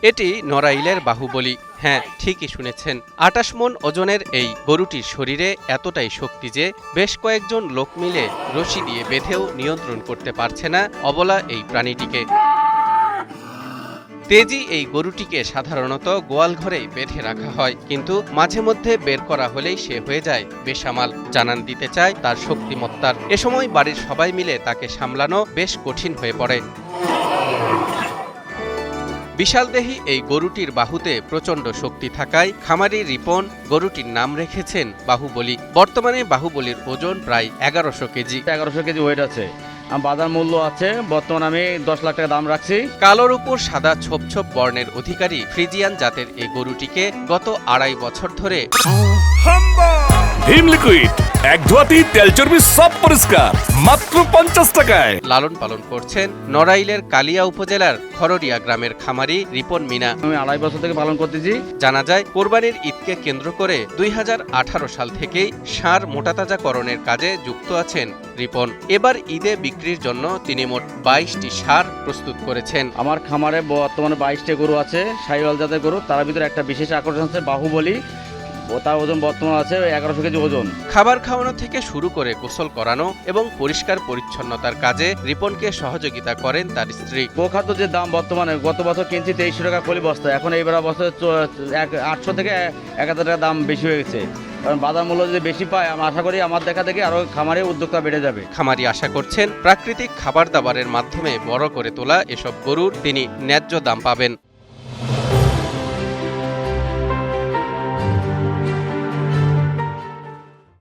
এটি নড়াইলের বাহুবলী। হ্যাঁ, ঠিকই শুনেছেন। ২৮ মণ ওজনের এই গরুটির শরীরে এতটাই শক্তি যে বেশ কয়েকজন লোক মিলে রশি দিয়ে বেঁধেও নিয়ন্ত্রণ করতে পারছে না অবলা এই প্রাণীটিকে। তেজি এই গরুটিকে সাধারণত গোয়ালঘরেই বেঁধে রাখা হয়, কিন্তু মাঝে মধ্যে বের করা হলেই সে হয়ে যায় বেসামাল। জানান দিতে চায় তার শক্তিমত্তার। এ সময় বাড়ির সবাই মিলে তাকে সামলানো বেশ কঠিন হয়ে পড়ে। বিশালদেহী এই গরুটির বাহুতে প্রচণ্ড শক্তি থাকায় খামারি রিপন গরুটির নাম রেখেছেন বাহুবলী। বর্তমানে বাহুবলীর ওজন প্রায় ১১০০ কেজি। ১১০০ কেজি ওয়েট আছে। বাজার মূল্য আছে বর্তমানে আমি ১০ লাখ টাকা দাম রাখছি। কালোর উপর সাদা ছোপ ছোপ বর্ণের অধিকারী ফ্রিজিয়ান জাতের এই গরুটিকে গত ২.৫ বছর ধরে ভীম লিকুইড এক ধোয়াতেই তেল চর্বি সব পরিষ্কার মাত্র ৫০ টাকায় লালন পালন করছেন নড়াইলের কালিয়া উপজেলার খরড়িয়া গ্রামের খামারি রিপন মিনা। আমি ২.৫ বছর থেকে পালন করতেছি। জানা যায় কোরবানির ঈদকে কেন্দ্র করে ২০১৮ সাল থেকেই ষাঁড় মোটাতাজাকরণের কাজে যুক্ত আছেন রিপন। এবার ঈদে বিক্রির জন্য তিনি মোট ২২টি ষাঁড় প্রস্তুত করেছেন। আমার খামারে বর্তমানে ২২টা গরু আছে, শাহিওয়াল জাতের গরু। তার ভিতরে একটা বিশেষ আকর্ষণ আছে বাহুবলী। তার ওজন বর্তমানে আছে ১১০০ কেজি ওজন। খাবার খাওয়ানো থেকে শুরু করে গোসল করানো এবং পরিষ্কার পরিচ্ছন্নতার কাজে রিপনকে সহযোগিতা করেন তার স্ত্রী। গোখাদ্য যে দাম বর্তমানে, গত বছর কিনছি ২৩০০ টাকা পলি বস্তা, এখন এইবার বছর ৮০০ থেকে ১০০০ টাকা দাম বেশি হয়ে গেছে। কারণ বাজার মূল্য যদি বেশি পায়, আমি আশা করি আমার দেখা দেখে আরো খামারে উদ্যোক্তা বেড়ে যাবে। খামারি আশা করছেন প্রাকৃতিক খাবার দাবারের মাধ্যমে বড় করে তোলা এসব গরুর তিনি ন্যায্য দাম পাবেন।